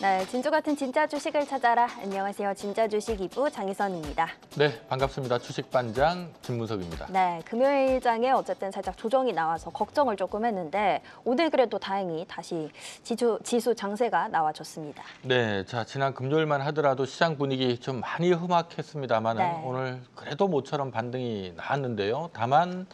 네, 진주 같은 진짜 주식을 찾아라. 안녕하세요. 진짜 주식 2부 장희선입니다. 네, 반갑습니다. 주식반장 김문석입니다. 네, 금요일장에 어쨌든 살짝 조정이 나와서 걱정을 조금 했는데 오늘 그래도 다행히 다시 지수 장세가 나와줬습니다. 네, 자 지난 금요일만 하더라도 시장 분위기 좀 많이 험악했습니다만 네. 오늘 그래도 모처럼 반등이 나왔는데요. 다만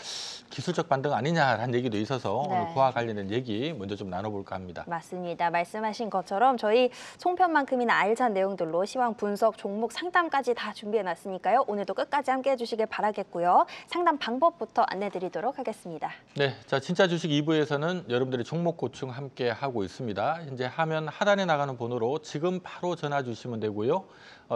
기술적 반등 아니냐라는 얘기도 있어서 네. 오늘 그와 관련된 얘기 먼저 좀 나눠볼까 합니다. 맞습니다. 말씀하신 것처럼 저희 송편만큼이나 알찬 내용들로 시황 분석, 종목 상담까지 다 준비해놨으니까요. 오늘도 끝까지 함께해 주시길 바라겠고요. 상담 방법부터 안내드리도록 하겠습니다. 네, 자 진짜 주식 2부에서는 여러분들의 종목 고충 함께 하고 있습니다. 현재 화면 하단에 나가는 번호로 지금 바로 전화 주시면 되고요.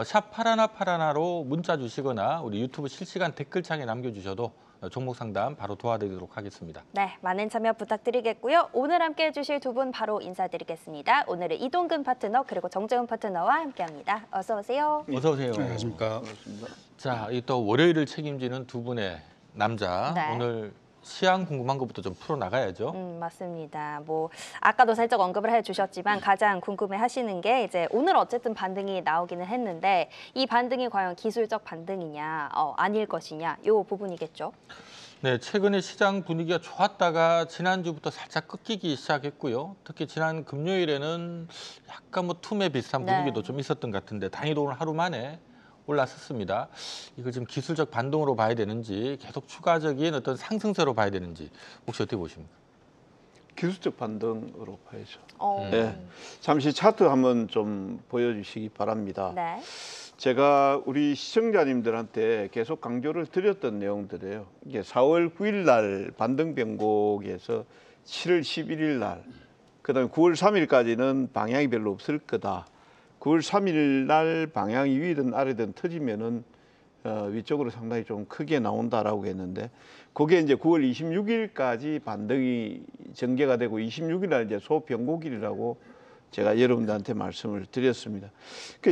샵 8181로 문자 주시거나 우리 유튜브 실시간 댓글창에 남겨주셔도 종목 상담 바로 도와드리도록 하겠습니다. 네, 많은 참여 부탁드리겠고요. 오늘 함께해 주실 두 분 바로 인사드리겠습니다. 오늘은 이동근 파트너 그리고 정재훈 파트너와 함께합니다. 어서 오세요. 어서 오세요. 안녕하십니까. 자, 이 또 월요일을 책임지는 두 분의 남자. 네. 오늘 시황 궁금한 것부터 좀 풀어 나가야죠. 맞습니다. 뭐 아까도 살짝 언급을 해주셨지만 가장 궁금해하시는 게 이제 오늘 어쨌든 반등이 나오기는 했는데 이 반등이 과연 기술적 반등이냐, 아닐 것이냐, 이 부분이겠죠. 네, 최근에 시장 분위기가 좋았다가 지난주부터 살짝 꺾이기 시작했고요. 특히 지난 금요일에는 약간 뭐 툼에 비슷한 분위기도 네. 좀 있었던 것 같은데 다행히도 오늘 하루 만에 올랐었습니다. 이걸 지금 기술적 반등으로 봐야 되는지 계속 추가적인 어떤 상승세로 봐야 되는지 혹시 어떻게 보십니까? 기술적 반등으로 봐야죠. 어, 네. 잠시 차트 한번 좀 보여주시기 바랍니다. 네. 제가 우리 시청자님들한테 계속 강조를 드렸던 내용들이에요. 이게 4월 9일 날 반등 변곡에서 7월 11일 날, 그다음에 9월 3일까지는 방향이 별로 없을 거다. 9월 3일 날 방향이 위든 아래든 터지면은 위쪽으로 상당히 좀 크게 나온다라고 했는데 그게 이제 9월 26일까지 반등이 전개가 되고 26일 날 이제 소변곡일이라고 제가 여러분들한테 말씀을 드렸습니다.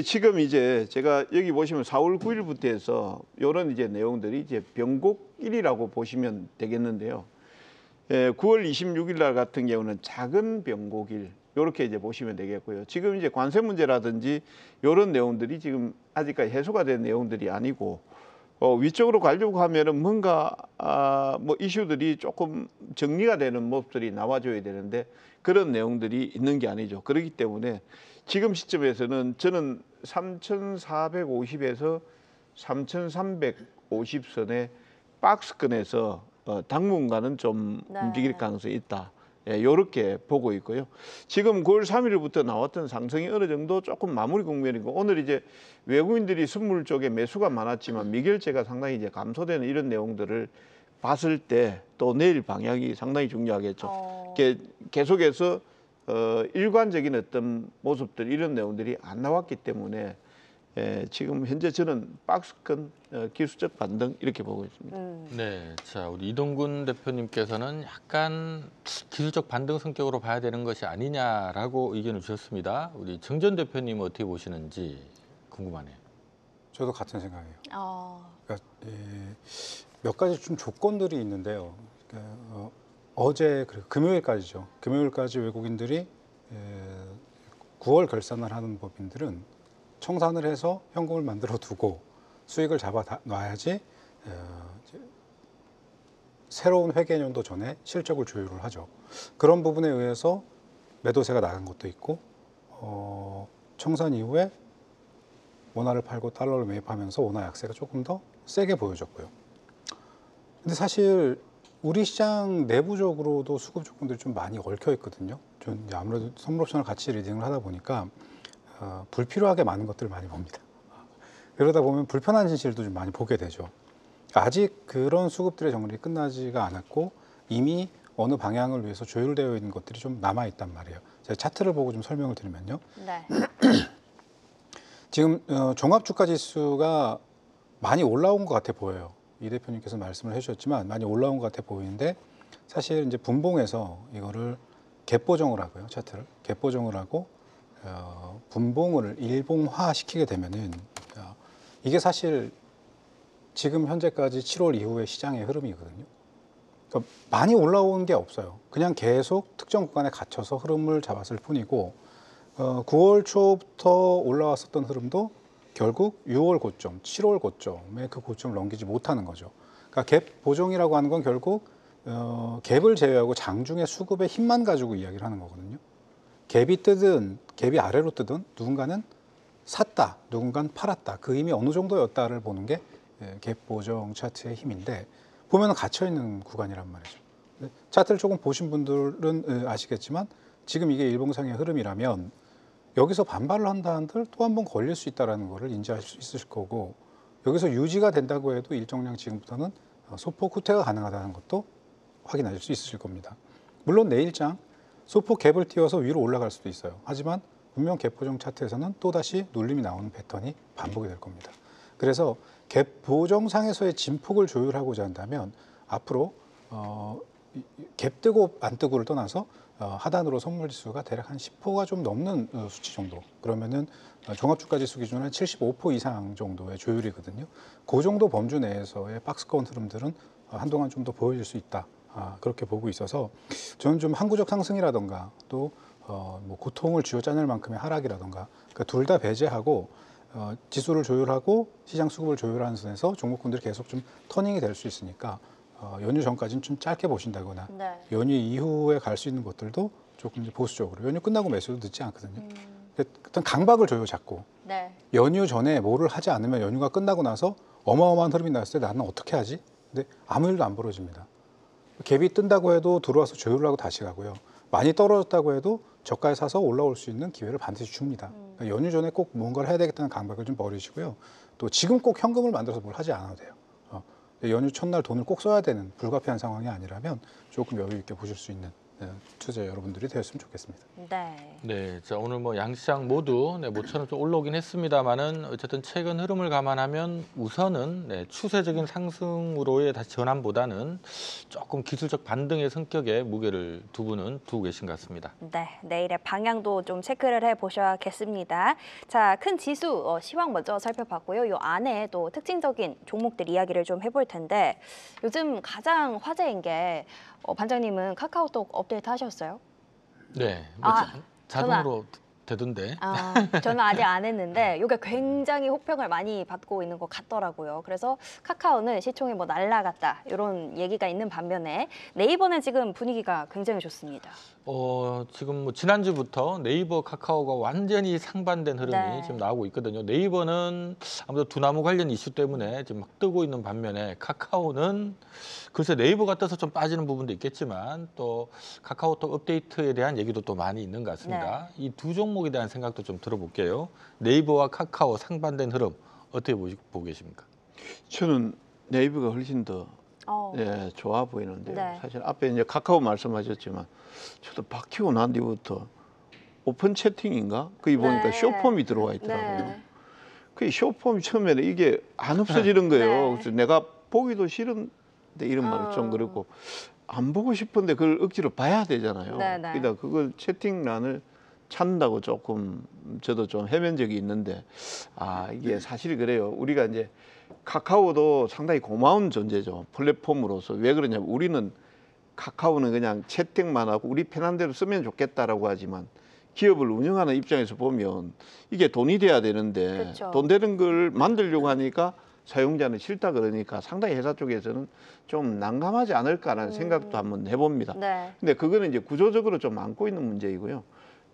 지금 이제 제가 여기 보시면 4월 9일부터 해서 이런 이제 내용들이 이제 변곡일이라고 보시면 되겠는데요. 9월 26일 날 같은 경우는 작은 변곡일 이렇게 이제 보시면 되겠고요. 지금 이제 관세 문제라든지 이런 내용들이 지금 아직까지 해소가 된 내용들이 아니고 위쪽으로 가려고 하면은 뭔가 뭐 이슈들이 조금 정리가 되는 모습들이 나와줘야 되는데 그런 내용들이 있는 게 아니죠. 그렇기 때문에 지금 시점에서는 저는 3,450에서 3,350선의 박스권에서 당분간은 좀 네. 움직일 가능성이 있다. 예, 이렇게 보고 있고요. 지금 9월 3일부터 나왔던 상승이 어느 정도 조금 마무리 국면이고 오늘 이제 외국인들이 선물 쪽에 매수가 많았지만 미결제가 상당히 이제 감소되는 이런 내용들을 봤을 때 또 내일 방향이 상당히 중요하겠죠. 계속해서 일관적인 어떤 모습들 이런 내용들이 안 나왔기 때문에 지금 현재 저는 박스권 기술적 반등 이렇게 보고 있습니다. 네, 자 우리 이동근 대표님께서는 약간 기술적 반등 성격으로 봐야 되는 것이 아니냐라고 의견을 주셨습니다. 우리 정전 대표님은 어떻게 보시는지 궁금하네요. 저도 같은 생각이에요. 그러니까, 몇 가지 좀 조건들이 있는데요. 그러니까, 어제 그리고 금요일까지죠. 금요일까지 외국인들이 9월 결산을 하는 법인들은 청산을 해서 현금을 만들어 두고 수익을 잡아 놔야지 새로운 회계연도 전에 실적을 조율을 하죠. 그런 부분에 의해서 매도세가 나간 것도 있고 청산 이후에 원화를 팔고 달러를 매입하면서 원화 약세가 조금 더 세게 보여졌고요. 근데 사실 우리 시장 내부적으로도 수급 조건들이 좀 많이 얽혀 있거든요. 좀 아무래도 선물옵션을 같이 리딩을 하다 보니까 불필요하게 많은 것들을 많이 봅니다. 그러다 보면 불편한 진실도 좀 많이 보게 되죠. 아직 그런 수급들의 정리가 끝나지가 않았고 이미 어느 방향을 위해서 조율되어 있는 것들이 좀 남아 있단 말이에요. 제가 차트를 보고 좀 설명을 드리면요. 네. 지금 종합주가지수가 많이 올라온 것 같아 보여요. 이 대표님께서 말씀을 해주셨지만 많이 올라온 것 같아 보이는데 사실 이제 분봉에서 이거를 갭보정을 하고요. 차트를 갭보정을 하고 분봉을 일봉화 시키게 되면은 이게 사실 지금 현재까지 7월 이후의 시장의 흐름이거든요. 그러니까 많이 올라온 게 없어요. 그냥 계속 특정 구간에 갇혀서 흐름을 잡았을 뿐이고 9월 초부터 올라왔었던 흐름도 결국 6월 고점, 7월 고점에 그 고점을 넘기지 못하는 거죠. 그러니까 갭 보정이라고 하는 건 결국 갭을 제외하고 장중의 수급의 힘만 가지고 이야기를 하는 거거든요. 갭이 뜨든 갭이 아래로 뜨든 누군가는 샀다, 누군가는 팔았다. 그 힘이 어느 정도였다를 보는 게 갭 보정 차트의 힘인데 보면 갇혀 있는 구간이란 말이죠. 차트를 조금 보신 분들은 아시겠지만 지금 이게 일봉상의 흐름이라면 여기서 반발을 한다 한들 또 한 번 걸릴 수 있다는 것을 인지할 수 있으실 거고 여기서 유지가 된다고 해도 일정량 지금부터는 소폭 후퇴가 가능하다는 것도 확인하실 수 있으실 겁니다. 물론 내일장 소폭 갭을 띄워서 위로 올라갈 수도 있어요. 하지만 분명 갭 보정 차트에서는 또다시 눌림이 나오는 패턴이 반복이 될 겁니다. 그래서 갭 보정상에서의 진폭을 조율하고자 한다면 앞으로 갭 뜨고 안 뜨고를 떠나서 하단으로 선물지수가 대략 한 10%가 좀 넘는 수치 정도. 그러면은 종합주가지수 기준으로 한 75% 이상 정도의 조율이거든요. 그 정도 범주 내에서의 박스권 흐름들은 한동안 좀 더 보여질 수 있다. 그렇게 보고 있어서 저는 좀 항구적 상승이라던가 또 뭐 고통을 쥐어짜낼 만큼의 하락이라던가 그러니까 둘 다 배제하고 지수를 조율하고 시장 수급을 조율하는 선에서 종목군들이 계속 좀 터닝이 될 수 있으니까 연휴 전까지는 좀 짧게 보신다거나 네. 연휴 이후에 갈 수 있는 것들도 조금 이제 보수적으로 연휴 끝나고 매수도 늦지 않거든요. 일단 강박을 줘요 자꾸. 네. 연휴 전에 뭐를 하지 않으면 연휴가 끝나고 나서 어마어마한 흐름이 났을 때 나는 어떻게 하지? 근데 아무 일도 안 벌어집니다. 갭이 뜬다고 해도 들어와서 조율을 하고 다시 가고요. 많이 떨어졌다고 해도 저가에 사서 올라올 수 있는 기회를 반드시 줍니다. 그러니까 연휴 전에 꼭 뭔가를 해야 되겠다는 강박을 좀 버리시고요. 또 지금 꼭 현금을 만들어서 뭘 하지 않아도 돼요. 연휴 첫날 돈을 꼭 써야 되는 불가피한 상황이 아니라면 조금 여유 있게 보실 수 있는 투자 여러분들이 되었으면 좋겠습니다. 네. 네, 자 오늘 뭐 양시장 모두 모처럼 좀 올라오긴 했습니다만은 어쨌든 최근 흐름을 감안하면 우선은 추세적인 상승으로의 다시 전환보다는 조금 기술적 반등의 성격의 무게를 두 분은 두고 계신 것 같습니다. 네, 내일의 방향도 좀 체크를 해보셔야겠습니다. 자, 큰 지수 시황 먼저 살펴봤고요. 이 안에 또 특징적인 종목들 이야기를 좀 해볼 텐데 요즘 가장 화제인 게 반장님은 카카오톡 업데이트 하셨어요? 네, 뭐 자동으로 되던데. 저는 아직 안 했는데 이게 굉장히 호평을 많이 받고 있는 것 같더라고요. 그래서 카카오는 시총이 뭐 날라갔다 이런 얘기가 있는 반면에 네이버는 지금 분위기가 굉장히 좋습니다. 지금 뭐 지난주부터 네이버 카카오가 완전히 상반된 흐름이 네. 지금 나오고 있거든요. 네이버는 아무래도 두나무 관련 이슈 때문에 지금 막 뜨고 있는 반면에 카카오는 글쎄 네이버가 떠서 좀 빠지는 부분도 있겠지만 또 카카오톡 업데이트에 대한 얘기도 또 많이 있는 것 같습니다. 이 두 종목에 대한 생각도 좀 들어볼게요. 네이버와 카카오 상반된 흐름 어떻게 보고 계십니까? 저는 네이버가 훨씬 더 좋아 보이는데요. 네. 사실 앞에 이제 카카오 말씀하셨지만 저도 바뀌고 난 뒤부터 오픈 채팅인가? 거기 보니까 네. 쇼폼이 들어와 있더라고요. 네. 그 쇼폼이 처음에는 이게 안 없어지는 거예요. 네. 그래서 내가 보기도 싫은데 이런 말이 좀 그렇고 안 보고 싶은데 그걸 억지로 봐야 되잖아요. 네, 네. 그러니까 그걸 채팅란을 찾는다고 조금 저도 좀 헤맨 적이 있는데 이게 사실 그래요. 우리가 이제 카카오도 상당히 고마운 존재죠. 플랫폼으로서. 왜 그러냐면 우리는 카카오는 그냥 채팅만 하고 우리 편한 대로 쓰면 좋겠다라고 하지만 기업을 운영하는 입장에서 보면 이게 돈이 돼야 되는데 그쵸. 돈 되는 걸 만들려고 하니까 사용자는 싫다 그러니까 상당히 회사 쪽에서는 좀 난감하지 않을까라는 생각도 한번 해봅니다. 네. 근데 그거는 이제 구조적으로 좀 안고 있는 문제이고요.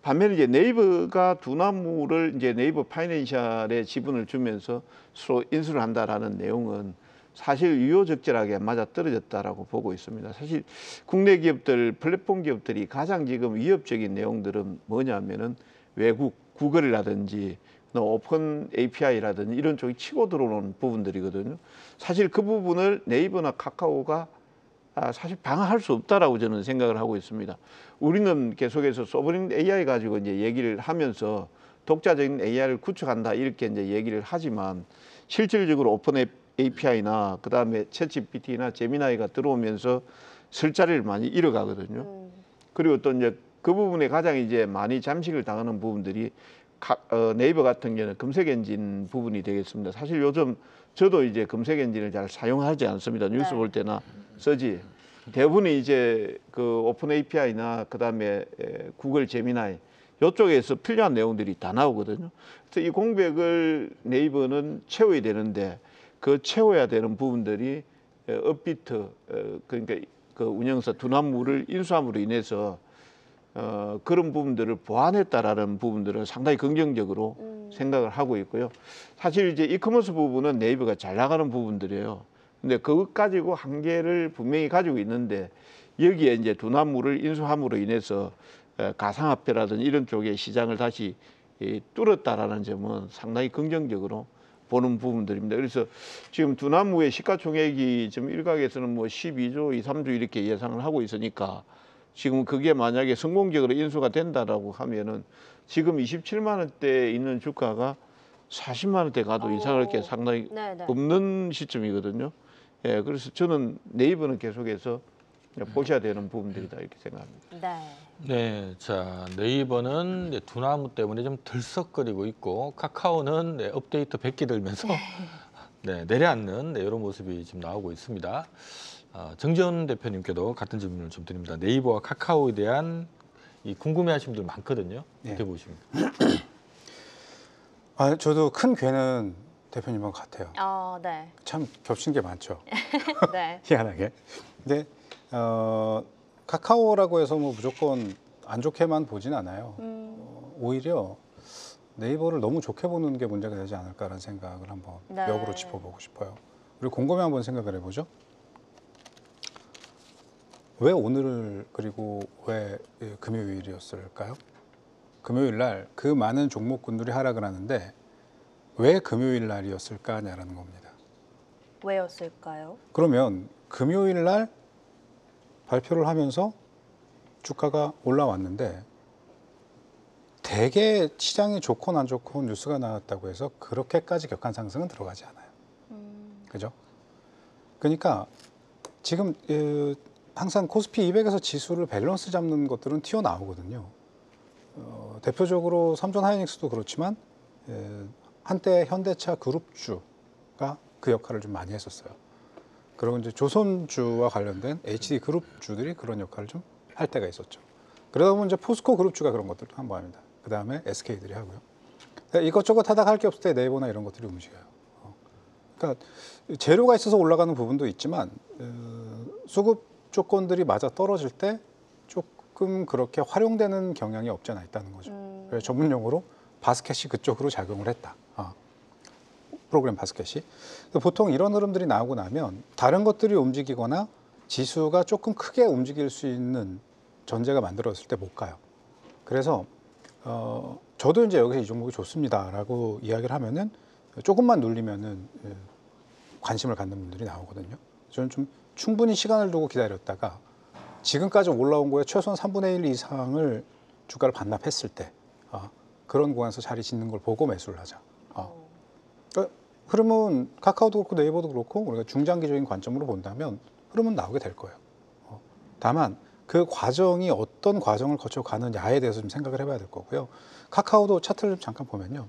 반면에 이제 네이버가 두나무를 이제 네이버 파이낸셜에 지분을 주면서 서로 인수를 한다라는 내용은 사실 유효적절하게 맞아 떨어졌다라고 보고 있습니다. 사실 국내 기업들, 플랫폼 기업들이 가장 지금 위협적인 내용들은 뭐냐면은 외국 구글이라든지 오픈 API라든지 이런 쪽이 치고 들어오는 부분들이거든요. 사실 그 부분을 네이버나 카카오가 사실 방어할 수 없다라고 저는 생각을 하고 있습니다. 우리는 계속해서 소버린 AI 가지고 이제 얘기를 하면서 독자적인 AI를 구축한다 이렇게 이제 얘기를 하지만 실질적으로 오픈 API나 그다음에 챗GPT나 제미나이가 들어오면서 설 자리를 많이 잃어가거든요. 그리고 또 이제 그 부분에 가장 이제 많이 잠식을 당하는 부분들이 네이버 같은 경우는 검색 엔진 부분이 되겠습니다. 사실 요즘 저도 이제 검색 엔진을 잘 사용하지 않습니다. 뉴스 볼 때나 쓰지. 대부분이 이제 그 오픈 API나 그다음에 구글 제미나이 이쪽에서 필요한 내용들이 다 나오거든요. 그래서 이 공백을 네이버는 채워야 되는데 그 채워야 되는 부분들이 업비트 그러니까 그 운영사 두나무를 인수함으로 인해서 그런 부분들을 보완했다라는 부분들은 상당히 긍정적으로 생각을 하고 있고요. 사실 이제 이커머스 부분은 네이버가 잘 나가는 부분들이에요. 근데 그것 가지고 한계를 분명히 가지고 있는데 여기에 이제 두나무를 인수함으로 인해서 가상화폐라든지 이런 쪽의 시장을 다시 뚫었다라는 점은 상당히 긍정적으로 보는 부분들입니다. 그래서 지금 두나무의 시가총액이 지금 일각에서는 뭐 12조, 2, 3조 이렇게 예상을 하고 있으니까 지금 그게 만약에 성공적으로 인수가 된다라고 하면은 지금 27만 원대에 있는 주가가 40만 원대 가도 이상할 게 상당히 네네. 없는 시점이거든요. 예, 그래서 저는 네이버는 계속해서 보셔야 되는 부분들이다 이렇게 생각합니다. 네. 네, 자 네이버는 이제 두나무 때문에 좀 들썩거리고 있고 카카오는 업데이트 100기 들면서 내려앉는 이런 모습이 지금 나오고 있습니다. 정재원 대표님께도 같은 질문을 좀 드립니다. 네이버와 카카오에 대한 이 궁금해하시는 분들 많거든요. 어떻게 보십니까? 저도 큰 괴는 대표님과 같아요. 네. 참 겹친 게 많죠. 네. 희한하게. 근데 카카오라고 해서 뭐 무조건 안 좋게만 보진 않아요. 오히려 네이버를 너무 좋게 보는 게 문제가 되지 않을까라는 생각을 한번 네. 역으로 짚어보고 싶어요. 그리고 곰곰이 한번 생각을 해보죠. 왜 오늘 그리고 왜 금요일이었을까요? 금요일 날 그 많은 종목군들이 하락을 하는데 왜 금요일 날이었을까냐라는 겁니다. 왜였을까요? 그러면 금요일 날 발표를 하면서 주가가 올라왔는데 대개 시장이 좋건 안 좋건 뉴스가 나왔다고 해서 그렇게까지 격한 상승은 들어가지 않아요. 그죠? 그러니까 지금 항상 코스피 200에서 지수를 밸런스 잡는 것들은 튀어나오거든요. 대표적으로 삼전 하이닉스도 그렇지만 한때 현대차 그룹주가 그 역할을 좀 많이 했었어요. 그리고 이제 조선주와 관련된 HD 그룹주들이 그런 역할을 좀 할 때가 있었죠. 그러다 보면 이제 포스코 그룹주가 그런 것들도 한번 합니다. 그 다음에 SK들이 하고요. 이것저것 하다가 할 게 없을 때 네이버나 이런 것들이 움직여요. 그러니까 재료가 있어서 올라가는 부분도 있지만 수급 조건들이 맞아 떨어질 때 조금 그렇게 활용되는 경향이 없지 않아 있다는 거죠. 그래서 전문 용어로 바스켓이 그쪽으로 작용을 했다. 프로그램 바스켓이. 보통 이런 흐름들이 나오고 나면 다른 것들이 움직이거나 지수가 조금 크게 움직일 수 있는 전제가 만들어졌을 때 못 가요. 그래서 저도 이제 여기서 이 종목이 좋습니다라고 이야기를 하면은 조금만 눌리면은 관심을 갖는 분들이 나오거든요. 저는 좀 충분히 시간을 두고 기다렸다가 지금까지 올라온 거에 최소한 3분의 1 이상을 주가를 반납했을 때 그런 구간에서 자리 짓는 걸 보고 매수를 하자. 그러니까 흐름은 카카오도 그렇고 네이버도 그렇고 우리가 중장기적인 관점으로 본다면 흐름은 나오게 될 거예요. 다만 그 과정이 어떤 과정을 거쳐 가느냐에 대해서 좀 생각을 해봐야 될 거고요. 카카오도 차트를 잠깐 보면요.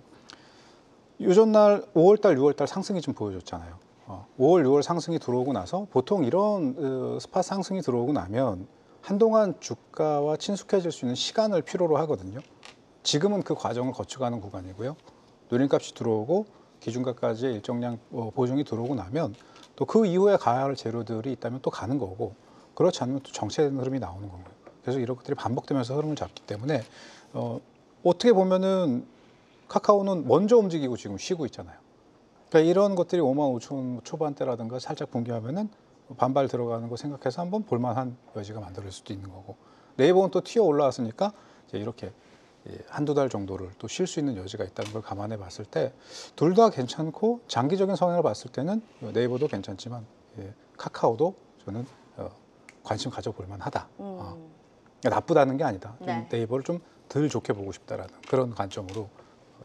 유전날 5월달, 6월달 상승이 좀 보여줬잖아요. 5월, 6월 상승이 들어오고 나서 보통 이런 스팟 상승이 들어오고 나면 한동안 주가와 친숙해질 수 있는 시간을 필요로 하거든요. 지금은 그 과정을 거쳐가는 구간이고요. 누린값이 들어오고 기준가까지의 일정량 보증이 들어오고 나면 또 그 이후에 가야 할 재료들이 있다면 또 가는 거고 그렇지 않으면 또 정체된 흐름이 나오는 거고요. 그래서 이런 것들이 반복되면서 흐름을 잡기 때문에 어떻게 보면은 카카오는 먼저 움직이고 지금 쉬고 있잖아요. 그러니까 이런 것들이 5만 5천 초반대라든가 살짝 붕괴하면은 반발 들어가는 거 생각해서 한번 볼만한 여지가 만들어질 수도 있는 거고 네이버는 또 튀어 올라왔으니까 이제 이렇게 한두 달 정도를 또 쉴 수 있는 여지가 있다는 걸 감안해 봤을 때 둘 다 괜찮고 장기적인 성향을 봤을 때는 네이버도 괜찮지만 카카오도 저는 관심 가져볼 만하다. 나쁘다는 게 아니다. 좀 네. 네이버를 좀 덜 좋게 보고 싶다라는 그런 관점으로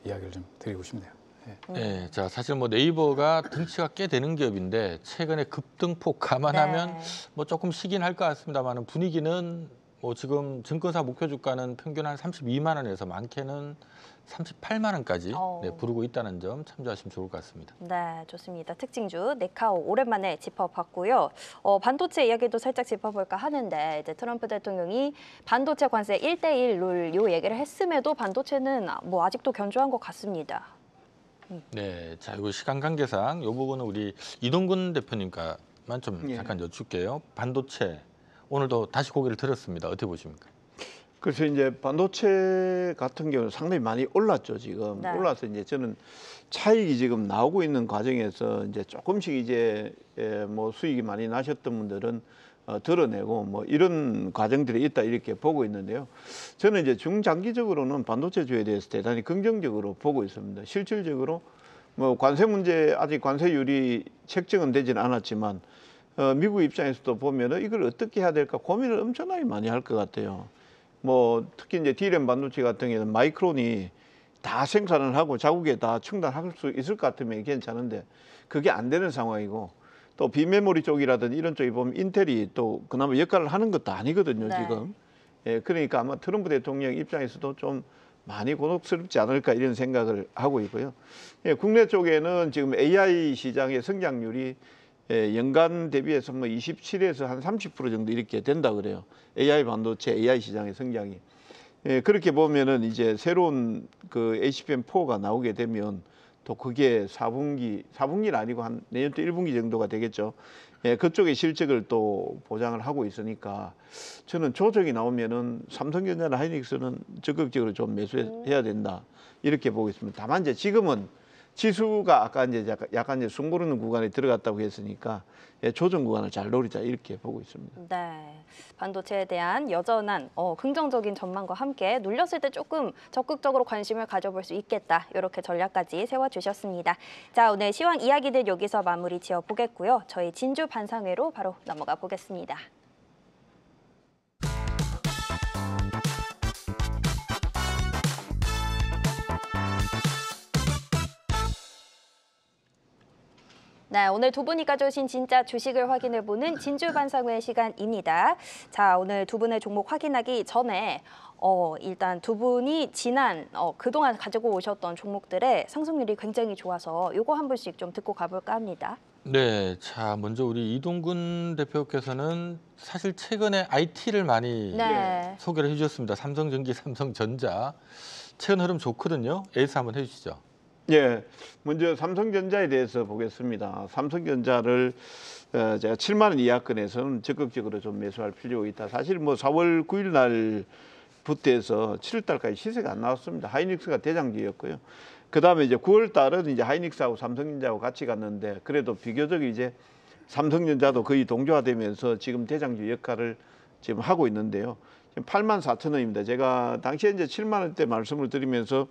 이야기를 좀 드리고 싶네요. 네, 자 사실 뭐 네이버가 덩치가 꽤 되는 기업인데 최근에 급등폭 감안하면 네. 뭐 조금 쉬긴 할 것 같습니다만 분위기는 지금 증권사 목표 주가는 평균 한 32만 원에서 많게는 38만 원까지 부르고 있다는 점 참조하시면 좋을 것 같습니다. 네, 좋습니다. 특징주 네카오 오랜만에 짚어봤고요. 반도체 이야기도 살짝 짚어볼까 하는데 이제 트럼프 대통령이 반도체 관세 1대1 룰 요 얘기를 했음에도 반도체는 뭐 아직도 견조한 것 같습니다. 네, 자, 이거 시간 관계상 이 부분은 우리 이동근 대표님과만 좀 예. 잠깐 여쭙게요. 반도체 오늘도 다시 고개를 들었습니다. 어떻게 보십니까? 그래서 이제 반도체 같은 경우는 상당히 많이 올랐죠, 지금. 네. 올라서 이제 저는 차익이 지금 나오고 있는 과정에서 이제 조금씩 이제 뭐 수익이 많이 나셨던 분들은 드러내고 뭐 이런 과정들이 있다 이렇게 보고 있는데요. 저는 이제 중장기적으로는 반도체주에 대해서 대단히 긍정적으로 보고 있습니다. 실질적으로 뭐 관세 문제 아직 관세율이 책정은 되지는 않았지만 미국 입장에서도 보면은 이걸 어떻게 해야 될까 고민을 엄청나게 많이 할 것 같아요. 뭐 특히 이제 D램 반도체 같은 경우는 마이크론이 다 생산을 하고 자국에 다 충당할 수 있을 것 같으면 괜찮은데 그게 안 되는 상황이고 또 비메모리 쪽이라든지 이런 쪽에 보면 인텔이 또 그나마 역할을 하는 것도 아니거든요, 네. 지금. 예, 그러니까 아마 트럼프 대통령 입장에서도 좀 많이 곤혹스럽지 않을까 이런 생각을 하고 있고요. 예, 국내 쪽에는 지금 AI 시장의 성장률이 연간 대비해서 뭐 27에서 한 30% 정도 이렇게 된다 그래요. AI 반도체, AI 시장의 성장이. 예, 그렇게 보면은 이제 새로운 그 HBM4가 나오게 되면 또 그게 4분기는 아니고 한 내년 또 1분기 정도가 되겠죠. 예, 그쪽의 실적을 또 보장을 하고 있으니까 저는 조정이 나오면은 삼성전자나 하이닉스는 적극적으로 좀 매수해야 된다. 이렇게 보고 있습니다. 다만 이제 지금은 지수가 아까 이제 약간 이제 숨고르는 구간에 들어갔다고 했으니까 조정 구간을 잘 노리자 이렇게 보고 있습니다. 네, 반도체에 대한 여전한 긍정적인 전망과 함께 눌렸을 때 조금 적극적으로 관심을 가져볼 수 있겠다. 이렇게 전략까지 세워주셨습니다. 자, 오늘 시황 이야기들 여기서 마무리 지어보겠고요. 저희 진주 반상회로 바로 넘어가 보겠습니다. 네, 오늘 두 분이 가져오신 진짜 주식을 확인해보는 진주반상회 시간입니다. 자, 오늘 두 분의 종목 확인하기 전에 일단 두 분이 그동안 가지고 오셨던 종목들의 상승률이 굉장히 좋아서 이거 한 분씩 좀 듣고 가볼까 합니다. 네, 자, 먼저 우리 이동근 대표께서는 사실 최근에 IT를 많이 네. 소개를 해주셨습니다. 삼성전기, 삼성전자. 최근 흐름 좋거든요. 에이스 한번 해주시죠. 예, 먼저 삼성전자에 대해서 보겠습니다. 삼성전자를 제가 7만 원 이하권에서는 적극적으로 좀 매수할 필요가 있다. 사실 뭐 4월 9일 날부터 해서 7월 달까지 시세가 안 나왔습니다. 하이닉스가 대장주였고요. 그 다음에 이제 9월 달은 이제 하이닉스하고 삼성전자하고 같이 갔는데 그래도 비교적 이제 삼성전자도 거의 동조화되면서 지금 대장주 역할을 지금 하고 있는데요. 지금 84,000원입니다. 제가 당시에 이제 7만 원대 말씀을 드리면서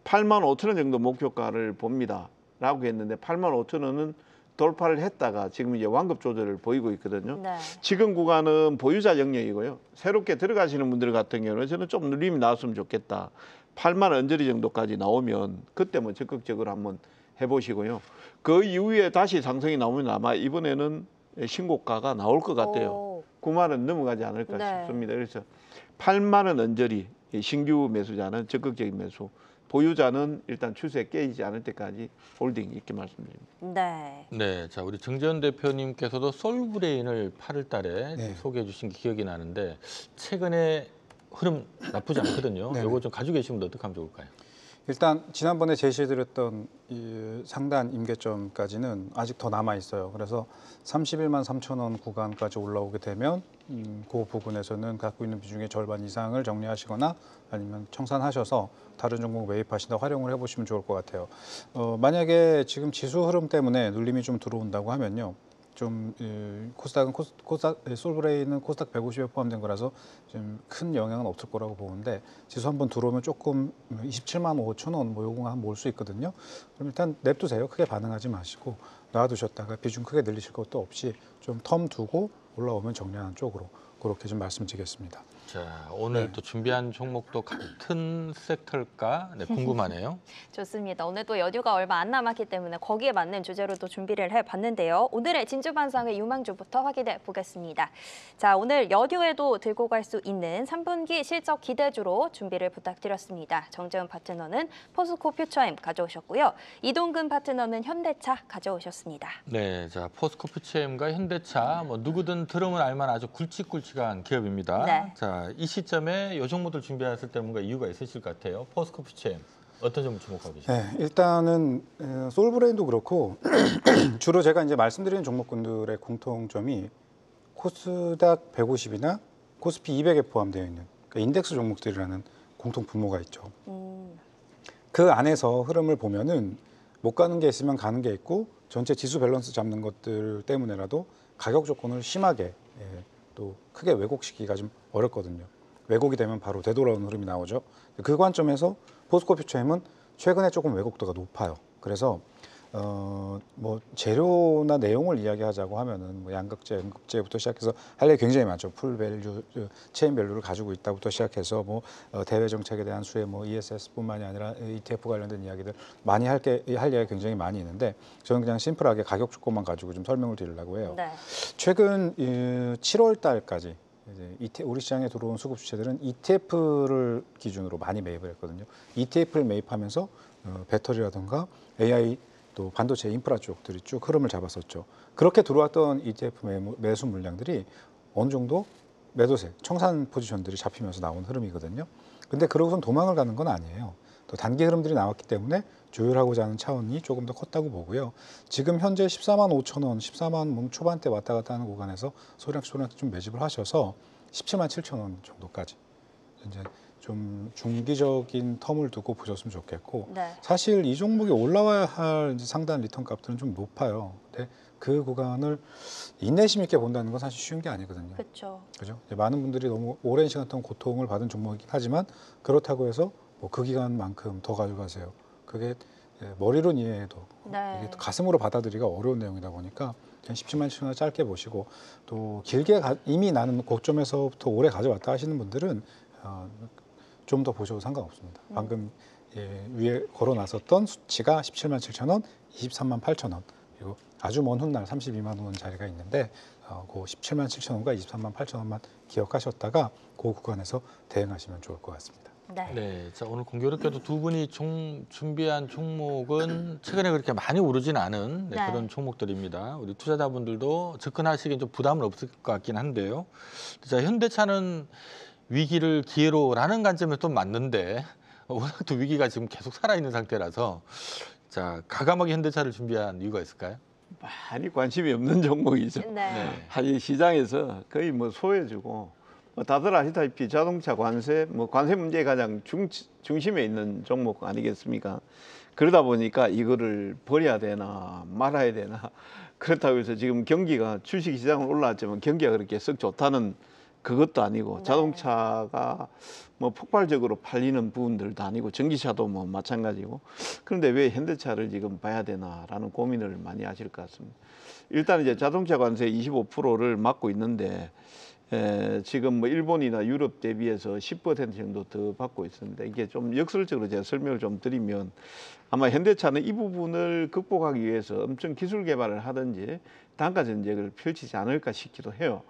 8만 5천 원 정도 목표가를 봅니다. 라고 했는데 8만 5천 원은 돌파를 했다가 지금 이제 완급 조절을 보이고 있거든요. 네. 지금 구간은 보유자 영역이고요. 새롭게 들어가시는 분들 같은 경우는 저는 좀 눌림이 나왔으면 좋겠다. 8만 언저리 정도까지 나오면 그때 뭐 적극적으로 한번 해보시고요. 그 이후에 다시 상승이 나오면 아마 이번에는 신고가가 나올 것 같아요. 9만 원 넘어가지 않을까 네. 싶습니다. 그래서 8만 원 언저리 신규 매수자는 적극적인 매수. 보유자는 일단 추세 깨지지 않을 때까지 홀딩 이렇게 말씀드립니다. 네. 네, 자, 우리 정재현 대표님께서도 솔브레인을 8월 달에 네. 소개해 주신 게 기억이 나는데 최근에 흐름 나쁘지 않거든요. 네. 이거 좀 가지고 계시면 어떻게 하면 좋을까요? 일단 지난번에 제시해드렸던 이 상단 임계점까지는 아직 더 남아 있어요. 그래서 31만 3천 원 구간까지 올라오게 되면 그 부분에서는 갖고 있는 비중의 절반 이상을 정리하시거나 아니면 청산하셔서 다른 종목 매입하시다 활용을 해보시면 좋을 것 같아요. 만약에 지금 지수 흐름 때문에 눌림이 좀 들어온다고 하면요. 좀 코스닥은 솔브레인은 코스닥 150에 포함된 거라서 좀 큰 영향은 없을 거라고 보는데 지수 한번 들어오면 조금 27만 5천 원 뭐 요거 한번 올 수 있거든요. 그럼 일단 냅두세요. 크게 반응하지 마시고 놔두셨다가 비중 크게 늘리실 것도 없이 좀 텀 두고 올라오면 정리하는 쪽으로 그렇게 좀 말씀드리겠습니다. 자, 오늘 네. 또 준비한 종목도 같은 섹터일까? 네, 궁금하네요. 좋습니다. 오늘 또 연휴가 얼마 안 남았기 때문에 거기에 맞는 주제로 또 준비를 해봤는데요. 오늘의 진주반상의 유망주부터 확인해 보겠습니다. 자, 오늘 연휴에도 들고 갈 수 있는 3분기 실적 기대주로 준비를 부탁드렸습니다. 정재훈 파트너는 포스코 퓨처엠 가져오셨고요. 이동근 파트너는 현대차 가져오셨습니다. 네, 자, 포스코 퓨처엠과 현대차 뭐 누구든 들으면 알만 아주 굵직굵직한 기업입니다. 네. 자, 이 시점에 이 종목들 준비하실 때 뭔가 이유가 있으실 것 같아요. 포스코 퓨처엠 어떤 점을 주목하고 계십니까? 네, 일단은 솔브레인도 그렇고 주로 제가 이제 말씀드리는 종목군들의 공통점이 코스닥 150이나 코스피 200에 포함되어 있는 그러니까 인덱스 종목들이라는 공통 분모가 있죠. 그 안에서 흐름을 보면은 못 가는 게 있으면 가는 게 있고 전체 지수 밸런스 잡는 것들 때문에라도 가격 조건을 심하게 또 크게 왜곡시키기가 좀 어렵거든요. 왜곡이 되면 바로 되돌아오는 흐름이 나오죠. 그 관점에서 포스코 퓨처엠은 최근에 조금 왜곡도가 높아요. 그래서 뭐 재료나 내용을 이야기하자고 하면은 뭐 양극재, 음극재부터 시작해서 할 얘기 굉장히 많죠. 풀밸류, 체인 밸류를 가지고 있다부터 시작해서 뭐 대외 정책에 대한 수혜, 뭐 ESS뿐만이 아니라 ETF 관련된 이야기들 많이 할 얘기가 굉장히 많이 있는데 저는 그냥 심플하게 가격 조건만 가지고 좀 설명을 드리려고 해요. 네. 최근 7월 달까지 이제 우리 시장에 들어온 수급 주체들은 ETF를 기준으로 많이 매입을 했거든요. ETF를 매입하면서 배터리라든가 AI 또 반도체 인프라 쪽들이 쭉 흐름을 잡았었죠. 그렇게 들어왔던 ETF 매수 물량들이 어느 정도 매도세, 청산 포지션들이 잡히면서 나온 흐름이거든요. 근데 그러고선 도망을 가는 건 아니에요. 또 단기 흐름들이 나왔기 때문에 조율하고자 하는 차원이 조금 더 컸다고 보고요. 지금 현재 14만 5천 원, 14만 원 초반대 왔다 갔다 하는 구간에서 소량씩 좀 매집을 하셔서 17만 7천 원 정도까지 이제 좀 중기적인 텀을 두고 보셨으면 좋겠고 네. 사실 이 종목이 올라와야 할 이제 상단 리턴 값들은 좀 높아요. 근데 그 구간을 인내심 있게 본다는 건 사실 쉬운 게 아니거든요. 그렇죠. 그죠? 많은 분들이 너무 오랜 시간 동안 고통을 받은 종목이긴 하지만 그렇다고 해서 뭐 그 기간만큼 더 가져가세요. 그게 머리로는 이해해도 네. 이게 또 가슴으로 받아들이기가 어려운 내용이다 보니까 그냥 17만 7천 원 짧게 보시고 또 길게 이미 나는 고점에서부터 오래 가져왔다 하시는 분들은 좀 더 보셔도 상관없습니다. 방금 위에 걸어놨었던 수치가 17만 7천 원, 23만 8천 원 그리고 아주 먼 훗날 32만 원 자리가 있는데 그 17만 7천 원과 23만 8천 원만 기억하셨다가 그 구간에서 대응하시면 좋을 것 같습니다. 네. 네, 자 오늘 공교롭게도 두 분이 준비한 종목은 최근에 그렇게 많이 오르진 않은 네. 그런 종목들입니다. 우리 투자자분들도 접근하시기엔 좀 부담은 없을 것 같긴 한데요. 자, 현대차는 위기를 기회로라는 관점에 또 맞는데 워낙 또 위기가 지금 계속 살아있는 상태라서 자 과감하게 현대차를 준비한 이유가 있을까요? 많이 관심이 없는 종목이죠. 네. 사실 시장에서 거의 뭐 소외주고 다들 아시다시피 자동차 관세, 뭐 관세 문제가 가장 중심에 있는 종목 아니겠습니까? 그러다 보니까 이거를 버려야 되나 말아야 되나 그렇다고 해서 지금 경기가 주식 시장은 올라왔지만 경기가 그렇게 썩 좋다는 그것도 아니고 네. 자동차가 뭐 폭발적으로 팔리는 부분들도 아니고 전기차도 뭐 마찬가지고 그런데 왜 현대차를 지금 봐야 되나라는 고민을 많이 하실 것 같습니다. 일단 이제 자동차 관세 25%를 막고 있는데 지금 뭐 일본이나 유럽 대비해서 10% 정도 더 받고 있습니다. 이게 좀 역설적으로 제가 설명을 좀 드리면 아마 현대차는 이 부분을 극복하기 위해서 엄청 기술 개발을 하든지 단가 전쟁을 펼치지 않을까 싶기도 해요.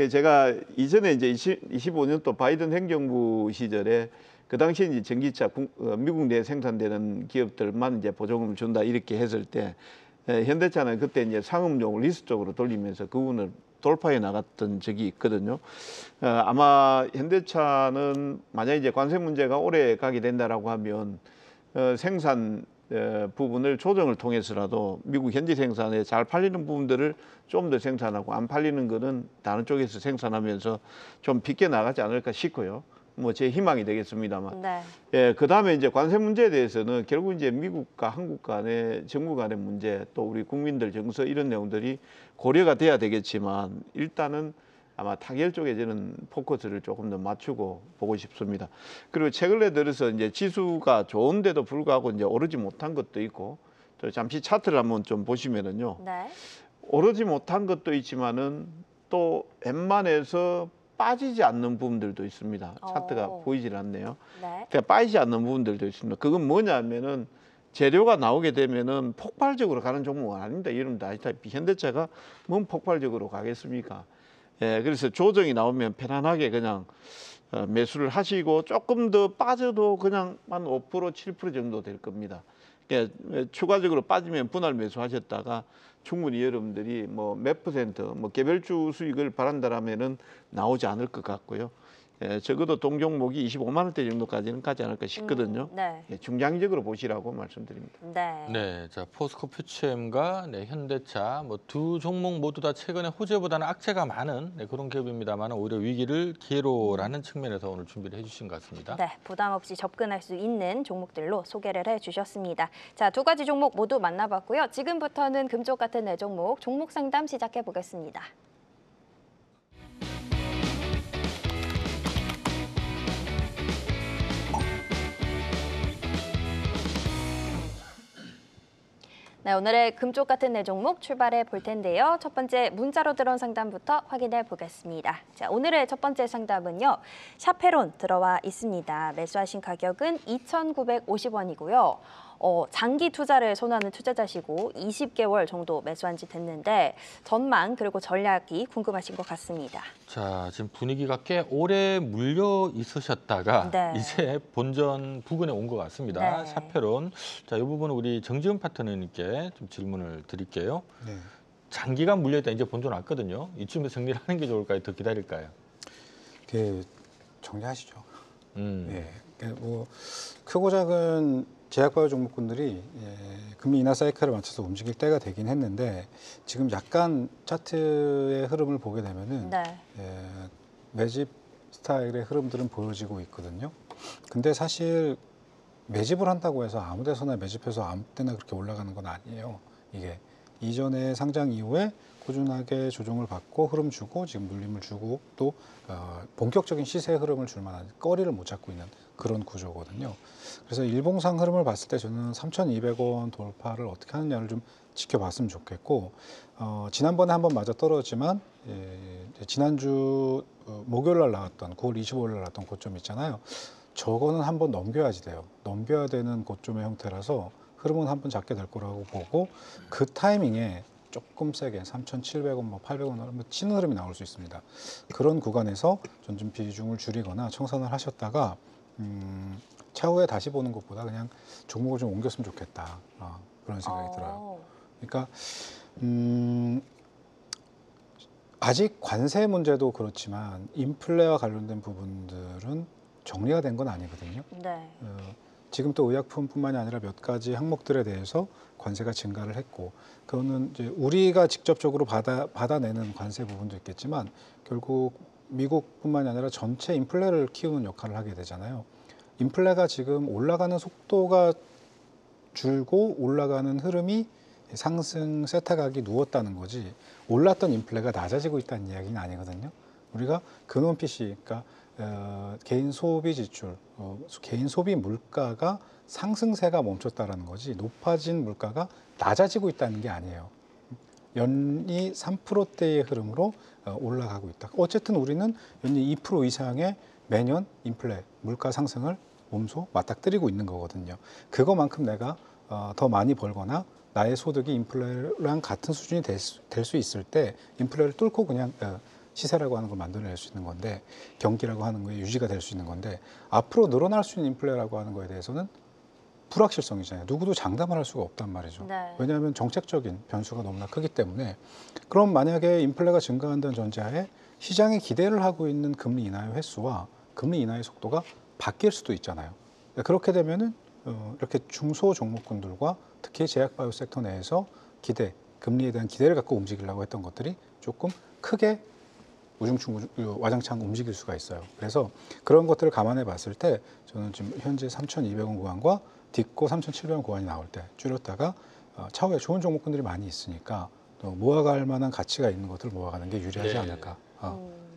제가 이전에 이제 25년도 바이든 행정부 시절에 그 당시에 이제 전기차 미국 내 생산되는 기업들만 이제 보조금을 준다 이렇게 했을 때 현대차는 그때 이제 상업용 리스 쪽으로 돌리면서 그 부분을 돌파해 나갔던 적이 있거든요. 아마 현대차는 만약 이제 관세 문제가 오래 가게 된다라고 하면 생산 부분을 조정을 통해서라도 미국 현지 생산에 잘 팔리는 부분들을 좀 더 생산하고 안 팔리는 거는 다른 쪽에서 생산하면서 좀 비껴 나가지 않을까 싶고요. 뭐 제 희망이 되겠습니다만. 네. 그 다음에 이제 관세 문제에 대해서는 결국 이제 미국과 한국 간의 정부 간의 문제 또 우리 국민들 정서 이런 내용들이 고려가 돼야 되겠지만 일단은 아마 타결 쪽에 저는 포커스를 조금 더 맞추고 보고 싶습니다. 그리고 최근에 들어서 이제 지수가 좋은데도 불구하고 이제 오르지 못한 것도 있고 또 잠시 차트를 한번 좀 보시면은요. 네. 오르지 못한 것도 있지만은 또 웬만해서 빠지지 않는 부분들도 있습니다. 차트가 오. 보이질 않네요. 네. 그러니까 빠지지 않는 부분들도 있습니다. 그건 뭐냐면은 재료가 나오게 되면은 폭발적으로 가는 종목은 아닙니다. 여러분들 아시다시피 현대차가 뭔 폭발적으로 가겠습니까? 예, 그래서 조정이 나오면 편안하게 그냥 매수를 하시고 조금 더 빠져도 그냥 한 5%, 7% 정도 될 겁니다. 그러니까 추가적으로 빠지면 분할 매수하셨다가 충분히 여러분들이 뭐 몇 퍼센트, 뭐 개별주 수익을 바란다라면은 나오지 않을 것 같고요. 예, 적어도 동종목이 25만 원대 정도까지는 가지 않을까 싶거든요. 네. 예, 중장기적으로 보시라고 말씀드립니다. 네. 네, 자 포스코 퓨처엠과 현대차 뭐 두 종목 모두 다 최근에 호재보다는 악재가 많은 그런 기업입니다만 오히려 위기를 기회로라는 측면에서 오늘 준비를 해주신 것 같습니다. 네, 부담 없이 접근할 수 있는 종목들로 소개를 해주셨습니다. 자, 두 가지 종목 모두 만나봤고요. 지금부터는 금쪽 같은 네 종목, 종목 상담 시작해 보겠습니다. 네, 오늘의 금쪽 같은 네 종목 출발해 볼 텐데요. 첫 번째 문자로 들어온 상담부터 확인해 보겠습니다. 자, 오늘의 첫 번째 상담은요. 샤페론 들어와 있습니다. 매수하신 가격은 2,950원이고요. 장기 투자를 선호하는 투자자시고 20개월 정도 매수한 지 됐는데 전망 그리고 전략이 궁금하신 것 같습니다. 자, 지금 분위기가 꽤 오래 물려 있으셨다가 네. 이제 본전 부근에 온 것 같습니다. 네. 샤페론. 자, 이 부분은 우리 정지훈 파트너님께 좀 질문을 드릴게요. 네. 장기간 물려있다 이제 본전 왔거든요. 이쯤에 정리를 하는 게 좋을까요? 더 기다릴까요? 정리하시죠. 음. 예, 뭐 크고 작은 제약바이오 종목군들이 금리 인하 사이클에 맞춰서 움직일 때가 되긴 했는데 지금 약간 차트의 흐름을 보게 되면은 네. 매집 스타일의 흐름들은 보여지고 있거든요. 근데 사실 매집을 한다고 해서 아무 데서나 매집해서 아무 때나 그렇게 올라가는 건 아니에요. 이게 이전에 상장 이후에 꾸준하게 조정을 받고 흐름 주고 지금 눌림을 주고 또 본격적인 시세 흐름을 줄 만한 거리를 못 잡고 있는 그런 구조거든요. 그래서 일봉상 흐름을 봤을 때 저는 3,200원 돌파를 어떻게 하느냐를 좀 지켜봤으면 좋겠고 지난번에 한번 맞아 떨어졌지만 지난주 목요일 날 나왔던 9월 25일 날 나왔던 고점 있잖아요. 저거는 한번 넘겨야지 돼요. 넘겨야 되는 고점의 형태라서 흐름은 한번 잡게 될 거라고 보고 그 타이밍에 조금 세게 3,700원, 뭐 800원 한번 치는 흐름이 나올 수 있습니다. 그런 구간에서 전진 비중을 줄이거나 청산을 하셨다가 차후에 다시 보는 것보다 그냥 종목을 좀 옮겼으면 좋겠다. 그런 생각이 들어요. 그러니까 아직 관세 문제도 그렇지만 인플레와 관련된 부분들은 정리가 된 건 아니거든요. 네. 지금 또 의약품뿐만이 아니라 몇 가지 항목들에 대해서 관세가 증가를 했고 그거는 이제 우리가 직접적으로 받아내는 관세 부분도 있겠지만 결국 미국뿐만이 아니라 전체 인플레를 키우는 역할을 하게 되잖아요. 인플레가 지금 올라가는 속도가 줄고 올라가는 흐름이 상승 세타각이 누웠다는 거지 올랐던 인플레가 낮아지고 있다는 이야기는 아니거든요. 우리가 근원PC, 그러니까 개인 소비 지출, 개인 소비 물가가 상승세가 멈췄다라는 거지 높아진 물가가 낮아지고 있다는 게 아니에요. 연이 3%대의 흐름으로 올라가고 있다. 어쨌든 우리는 연이 2% 이상의 매년 인플레, 물가 상승을 몸소 맞닥뜨리고 있는 거거든요. 그거만큼 내가 더 많이 벌거나 나의 소득이 인플레랑 같은 수준이 될 수 있을 때 인플레를 뚫고 그냥 시세라고 하는 걸 만들어낼 수 있는 건데 경기라고 하는 거에 유지가 될 수 있는 건데 앞으로 늘어날 수 있는 인플레라고 하는 거에 대해서는 불확실성이잖아요. 누구도 장담을 할 수가 없단 말이죠. 네. 왜냐하면 정책적인 변수가 너무나 크기 때문에 그럼 만약에 인플레가 증가한다는 전제하에 시장이 기대를 하고 있는 금리 인하의 횟수와 금리 인하의 속도가 바뀔 수도 있잖아요. 그렇게 되면은 이렇게 중소 종목군들과 특히 제약바이오 섹터 내에서 금리에 대한 기대를 갖고 움직이려고 했던 것들이 조금 크게 우중충 와장창 움직일 수가 있어요. 그래서 그런 것들을 감안해 봤을 때 저는 지금 현재 3,200원 구간과 딛고 3,700원 구간이 나올 때 줄였다가 차후에 좋은 종목군들이 많이 있으니까 또 모아갈 만한 가치가 있는 것들을 모아가는 게 유리하지 네. 않을까.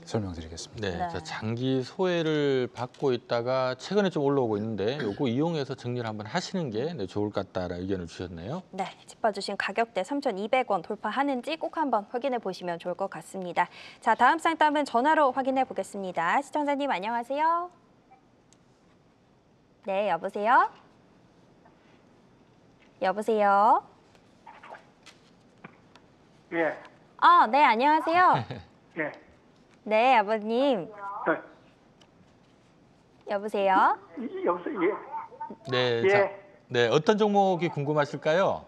설명드리겠습니다. 네, 네. 자, 장기 소외를 받고 있다가 최근에 좀 올라오고 있는데 요거 이용해서 정리를 한번 하시는 게 네, 좋을 것 같다라는 의견을 주셨네요. 네, 짚어주신 가격대 3,200원 돌파하는지 꼭 한번 확인해 보시면 좋을 것 같습니다. 자, 다음 상담은 전화로 확인해 보겠습니다. 시청자님 안녕하세요. 네, 여보세요? 여보세요? 예, 네, 안녕하세요. 예, 네, 아버님. 여보세요? 여보세요. 예, 네, 예. 자, 네, 어떤 종목이 궁금하실까요?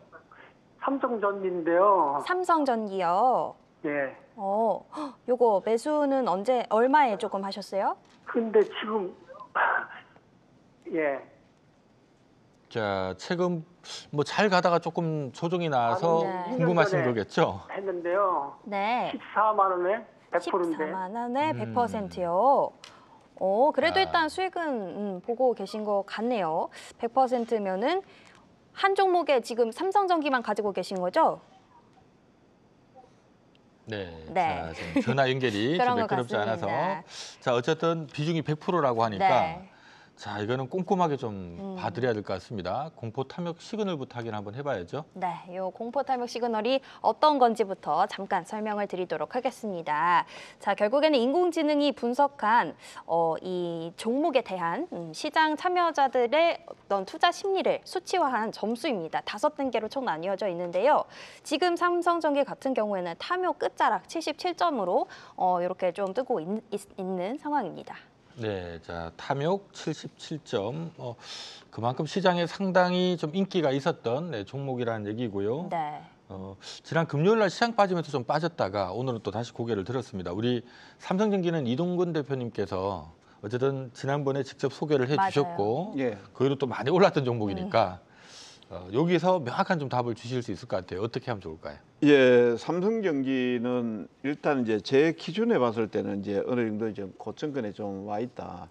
삼성전기인데요. 삼성전기요. 예. 요거 매수는 얼마에 조금 하셨어요? 근데 지금 예, 자, 최근 뭐 잘 가다가 조금 조정이 나서 네. 궁금하신 2년 전에 거겠죠? 했는데요. 네. 14만 원에 100%인데. 14만 원에 100%요. 그래도 아. 일단 수익은 보고 계신 것 같네요. 100%면은 한 종목에 지금 삼성전기만 가지고 계신 거죠? 네. 네. 자, 지금 전화 연결이 그런 좀 것 매끄럽지 않아서. 같습니다. 자, 어쨌든 비중이 100%라고 하니까 네. 자, 이거는 꼼꼼하게 좀 봐드려야 될 것 같습니다. 공포 탐욕 시그널부터 확인 한번 해봐야죠. 네, 요 공포 탐욕 시그널이 어떤 건지부터 잠깐 설명을 드리도록 하겠습니다. 자, 결국에는 인공지능이 분석한 이 종목에 대한 시장 참여자들의 어떤 투자 심리를 수치화한 점수입니다. 5단계로 총 나뉘어져 있는데요. 지금 삼성전기 같은 경우에는 탐욕 끝자락 77점으로 이렇게 좀 뜨고 있는 상황입니다. 네, 자, 탐욕 77점. 그만큼 시장에 상당히 좀 인기가 있었던 네, 종목이라는 얘기고요. 네. 지난 금요일 날 시장 빠지면서 좀 빠졌다가 오늘은 또 다시 고개를 들었습니다. 우리 삼성전기는 이동근 대표님께서 어쨌든 지난번에 직접 소개를 해주셨고 예. 거기로 또 많이 올랐던 종목이니까 여기서 명확한 좀 답을 주실 수 있을 것 같아요. 어떻게 하면 좋을까요? 예, 삼성전기는 일단 이제 제 기준에 봤을 때는 이제 어느 정도 이제 고점권에 좀 와 있다.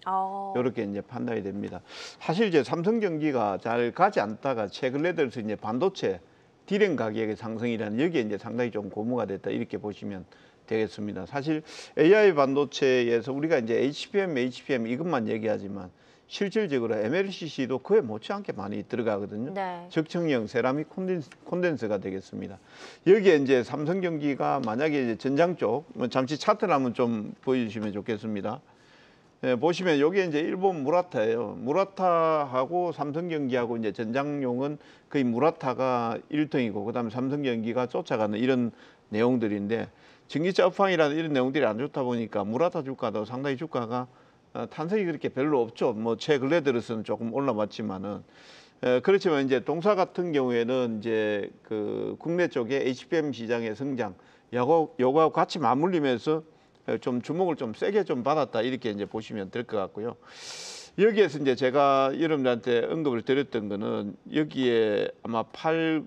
이렇게 이제 판단이 됩니다. 사실 이제 삼성전기가 잘 가지 않다가 최근에 들어서 이제 반도체 디램 가격의 상승이라는 여기에 이제 상당히 좀 고무가 됐다 이렇게 보시면 되겠습니다. 사실 AI 반도체에서 우리가 이제 HBM 이것만 얘기하지만 실질적으로 MLCC도 그에 못지않게 많이 들어가거든요. 네. 적층형 세라믹 콘덴서가 되겠습니다. 여기에 이제 삼성전기가 만약에 이제 전장 쪽, 잠시 차트를 한번 좀 보여주시면 좋겠습니다. 예, 보시면 여기 이제 일본 무라타예요. 무라타하고 삼성전기하고 이제 전장용은 거의 무라타가 1등이고, 그다음에 삼성전기가 쫓아가는 이런 내용들인데, 전기차 업황이라는 이런 내용들이 안 좋다 보니까 무라타 주가도 상당히 주가가 탄성이 그렇게 별로 없죠. 뭐 최근에 들어서는 조금 올라왔지만은 그렇지만 이제 동사 같은 경우에는 이제 그 국내 쪽에 HBM 시장의 성장 요거하고 같이 맞물리면서 좀 주목을 좀 세게 좀 받았다 이렇게 이제 보시면 될 것 같고요. 여기에서 이제 제가 여러분들한테 언급을 드렸던 거는 여기에 아마 8월달,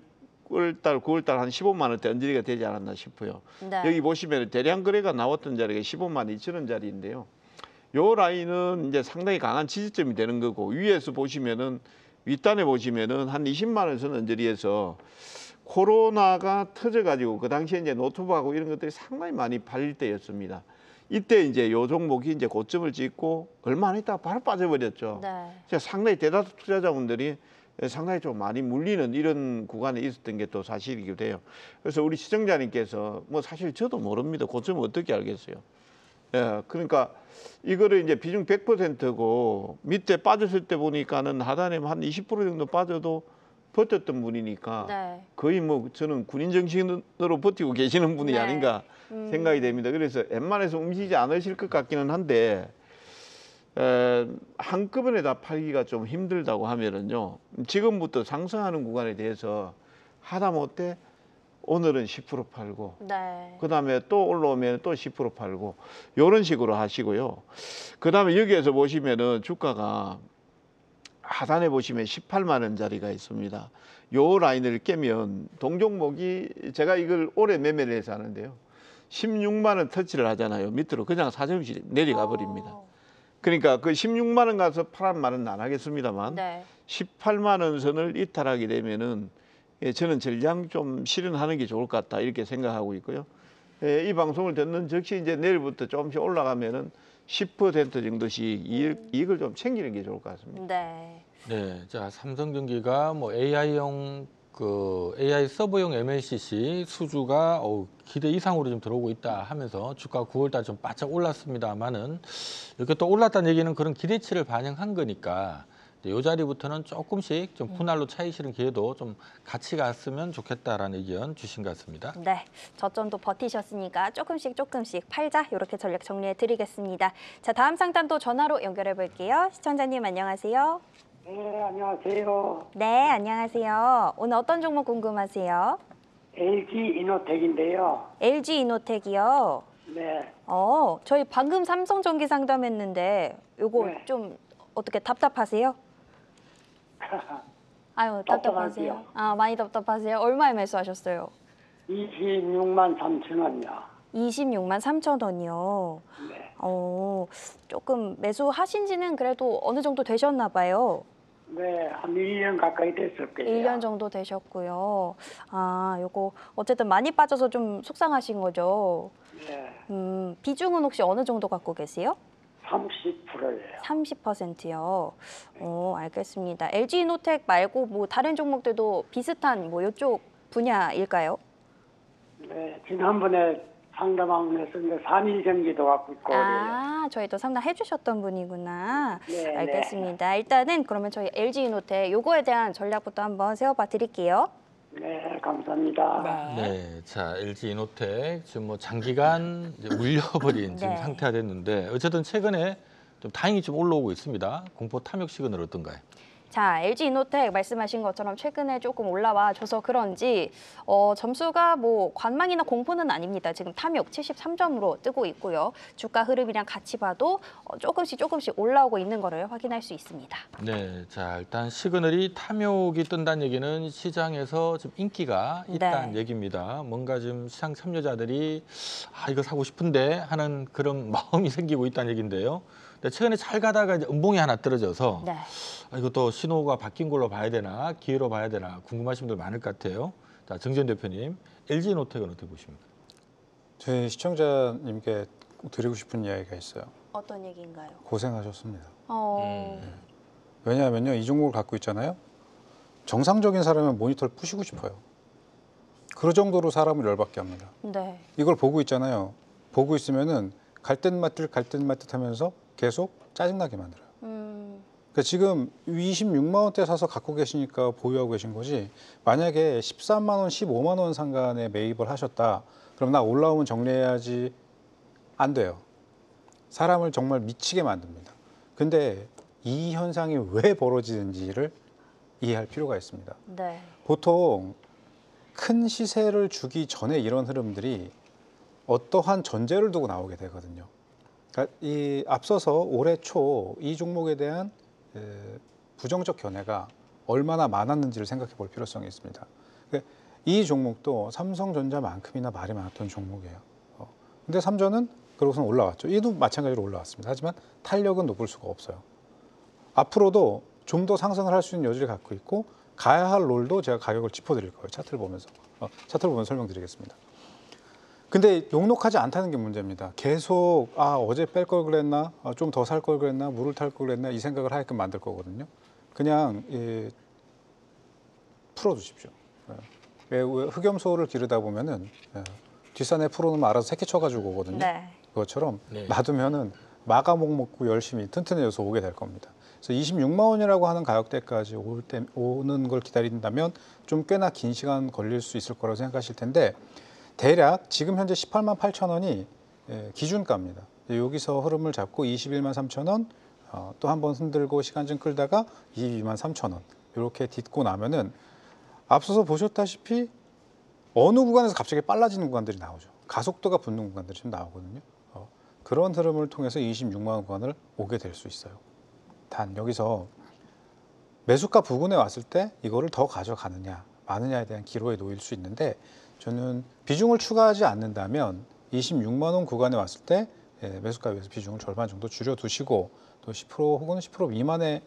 9월달 한 15만 원대 언저리가 되지 않았나 싶어요. 네. 여기 보시면 대량 거래가 나왔던 자리가 15만 2천 원짜리인데요. 요 라인은 이제 상당히 강한 지지점이 되는 거고, 위에서 보시면은 윗단에 보시면은 한 20만 원 선 언저리에서 코로나가 터져가지고 그 당시에 이제 노트북하고 이런 것들이 상당히 많이 팔릴 때였습니다. 이때 이제 요 종목이 이제 고점을 찍고 얼마 안 있다가 바로 빠져버렸죠. 네. 상당히 대다수 투자자분들이 상당히 좀 많이 물리는 이런 구간에 있었던 게 또 사실이기도 해요. 그래서 우리 시청자님께서 뭐 사실 저도 모릅니다. 고점을 어떻게 알겠어요. 예, 그러니까 이거를 이제 비중 100%고 밑에 빠졌을 때 보니까는 하단에 한 20% 정도 빠져도 버텼던 분이니까 네. 거의 뭐 저는 군인 정신으로 버티고 계시는 분이 네. 아닌가 생각이 됩니다. 그래서 웬만해서 움직이지 않으실 것 같기는 한데 한꺼번에 다 팔기가 좀 힘들다고 하면은요, 지금부터 상승하는 구간에 대해서 하다못해 오늘은 10% 팔고 네. 그다음에 또 올라오면 또 10% 팔고 이런 식으로 하시고요. 그다음에 여기에서 보시면은 주가가 하단에 보시면 18만 원짜리가 있습니다. 요 라인을 깨면 동종목이 제가 이걸 올해 매매를 해서 하는데요. 16만 원 터치를 하잖아요. 밑으로 그냥 사정없이 내려가 버립니다. 그러니까 그 16만 원 가서 팔한 말은 안 하겠습니다만 네. 18만 원 선을 이탈하게 되면은 저는 전량 좀 실현하는 게 좋을 것 같다 이렇게 생각하고 있고요. 이 방송을 듣는 즉시 이제 내일부터 조금씩 올라가면은 10% 정도씩 이익을 좀 챙기는 게 좋을 것 같습니다. 네. 네, 자 삼성전기가 뭐 AI용 AI 서버용 MLCC 수주가 기대 이상으로 좀 들어오고 있다 하면서 주가 9월달 좀 바짝 올랐습니다만은 이렇게 또 올랐다는 얘기는 그런 기대치를 반영한 거니까 이 자리부터는 조금씩 좀 분할로 차익 실은 기회도 좀 같이 갔으면 좋겠다라는 의견 주신 것 같습니다. 네, 저점도 버티셨으니까 조금씩 팔자 이렇게 전략 정리해 드리겠습니다. 자, 다음 상담도 전화로 연결해 볼게요. 시청자님 안녕하세요. 네, 안녕하세요. 네, 안녕하세요. 오늘 어떤 종목 궁금하세요? LG 이노텍인데요. LG 이노텍이요. 네. 저희 방금 삼성전기 상담했는데 요거 네. 좀 어떻게 답답하세요? 아유, 답답하세요. 답답하지요. 아, 많이 답답하세요. 얼마에 매수하셨어요? 26만 3천 원이요. 26만 3천 원이요. 네. 조금 매수하신 지는 그래도 어느 정도 되셨나 봐요. 네, 한 1년 가까이 됐을 거예요. 1년 정도 되셨고요. 아, 요거 어쨌든 많이 빠져서 좀 속상하신 거죠. 네, 비중은 혹시 어느 정도 갖고 계세요? 30%예요. 30%요. 알겠습니다. LG이노텍 말고 뭐 다른 종목들도 비슷한 뭐 이쪽 분야일까요? 네, 지난번에 상담하면서 이제 산일전기도 갖고 있고 그래요. 아, 저희도 상담해 주셨던 분이구나. 네, 알겠습니다. 일단은 그러면 저희 LG이노텍 요거에 대한 전략부터 한번 세워봐 드릴게요. 네, 감사합니다. 네, 자 LG 이노텍 지금 뭐 장기간 이제 물려버린 지금 네. 상태가 됐는데 어쨌든 최근에 좀 다행히 좀 올라오고 있습니다. 공포 탐욕 시그널 어떤가요? 자, LG이노텍 말씀하신 것처럼 최근에 조금 올라와 줘서 그런지 점수가 뭐 관망이나 공포는 아닙니다. 지금 탐욕 73점으로 뜨고 있고요. 주가 흐름이랑 같이 봐도 조금씩 올라오고 있는 거를 확인할 수 있습니다. 네, 자 일단 시그널이 탐욕이 뜬다는 얘기는 시장에서 좀 인기가 있다는 네. 얘기입니다. 뭔가 지금 시장 참여자들이 이거 사고 싶은데 하는 그런 마음이 생기고 있다는 얘기인데요. 근데 최근에 잘 가다가 이제 음봉이 하나 떨어져서 네. 이것도 신호가 바뀐 걸로 봐야 되나 기회로 봐야 되나 궁금하신 분들 많을 것 같아요. 자 정전 대표님, LG이노텍은 어떻게 보십니까? 저희 시청자님께 드리고 싶은 이야기가 있어요. 어떤 얘기인가요? 고생하셨습니다. 왜냐하면요, 이 종목을 갖고 있잖아요. 정상적인 사람은 모니터를 부시고 싶어요. 그 정도로 사람을 열받게 합니다. 네. 이걸 보고 있잖아요. 보고 있으면은 갈듯 말듯 하면서 계속 짜증나게 만들어요. 그러니까 지금 26만 원대 사서 갖고 계시니까 보유하고 계신 거지, 만약에 13만 원, 15만 원 상간에 매입을 하셨다. 그럼 나 올라오면 정리해야지. 안 돼요. 사람을 정말 미치게 만듭니다. 근데 이 현상이 왜 벌어지는지를 이해할 필요가 있습니다. 네. 보통 큰 시세를 주기 전에 이런 흐름들이 어떠한 전제를 두고 나오게 되거든요. 그러니까 이 앞서서 올해 초 이 종목에 대한 부정적 견해가 얼마나 많았는지를 생각해 볼 필요성이 있습니다. 그러니까 이 종목도 삼성전자만큼이나 말이 많았던 종목이에요. 근데 삼전은 그러고선 올라왔죠. 얘도 마찬가지로 올라왔습니다. 하지만 탄력은 높을 수가 없어요. 앞으로도 좀 더 상승을 할 수 있는 여지를 갖고 있고, 가야 할 롤도 제가 가격을 짚어드릴 거예요. 차트를 보면서. 차트를 보면서 설명드리겠습니다. 근데 녹록하지 않다는 게 문제입니다. 계속 어제 뺄 걸 그랬나, 좀 더 살 걸 그랬나, 물을 탈 걸 그랬나, 이 생각을 하게끔 만들 거거든요. 그냥 풀어주십시오. 왜 흑염소를 기르다 보면은 뒷산에 풀어놓으면 알아서 새끼 쳐가지고 오거든요. 네. 그것처럼 네. 놔두면은 마가목 먹고 열심히 튼튼해져서 오게 될 겁니다. 그래서 26만 원이라고 하는 가격대까지 오는 걸 기다린다면 좀 꽤나 긴 시간 걸릴 수 있을 거라고 생각하실 텐데, 대략 지금 현재 18만 8천 원이 기준가입니다. 여기서 흐름을 잡고 21만 3천 원, 또 한 번 흔들고 시간 좀 끌다가 22만 3천 원 이렇게 딛고 나면은 앞서서 보셨다시피 어느 구간에서 갑자기 빨라지는 구간들이 나오죠. 가속도가 붙는 구간들이 좀 나오거든요. 그런 흐름을 통해서 26만 원 구간을 오게 될 수 있어요. 단 여기서 매수가 부근에 왔을 때 이거를 더 가져가느냐 마느냐에 대한 기로에 놓일 수 있는데, 저는 비중을 추가하지 않는다면 26만 원 구간에 왔을 때 매수가에 비해서 비중을 절반 정도 줄여두시고, 또 10% 혹은 10% 미만의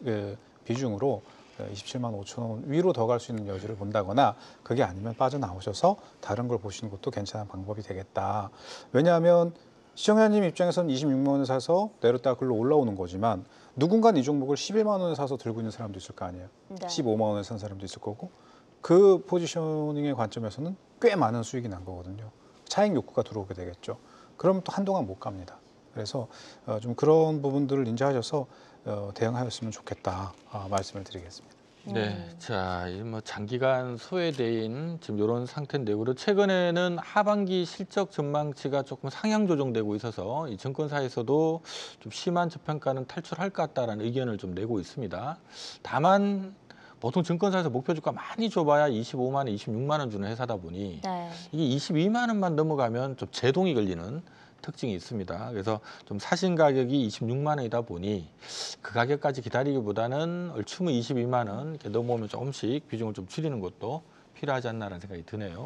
비중으로 27만 5천 원 위로 더 갈 수 있는 여지를 본다거나 그게 아니면 빠져나오셔서 다른 걸 보시는 것도 괜찮은 방법이 되겠다. 왜냐하면 시청자님 입장에서는 26만 원에 사서 내렸다가 글로 올라오는 거지만 누군가는 이 종목을 11만 원에 사서 들고 있는 사람도 있을 거 아니에요. 네. 15만 원에 산 사람도 있을 거고 그 포지셔닝의 관점에서는 꽤 많은 수익이 난 거거든요. 차익 욕구가 들어오게 되겠죠. 그럼 또 한동안 못 갑니다. 그래서 좀 그런 부분들을 인지하셔서 대응하였으면 좋겠다 말씀을 드리겠습니다. 네, 자, 이 뭐 장기간 소외된 지금 이런 상태인데, 그리고 최근에는 하반기 실적 전망치가 조금 상향 조정되고 있어서 이 증권사에서도 좀 심한 저평가는 탈출할 것 같다라는 의견을 좀 내고 있습니다. 다만 보통 증권사에서 목표 주가 많이 줘봐야 25만 원, 26만 원 주는 회사다 보니 네. 이게 22만 원만 넘어가면 좀 제동이 걸리는 특징이 있습니다. 그래서 좀 사신 가격이 26만 원이다 보니 그 가격까지 기다리기보다는 얼추면 22만 원 이렇게 넘어오면 조금씩 비중을 좀 줄이는 것도 필요하지 않나라는 생각이 드네요.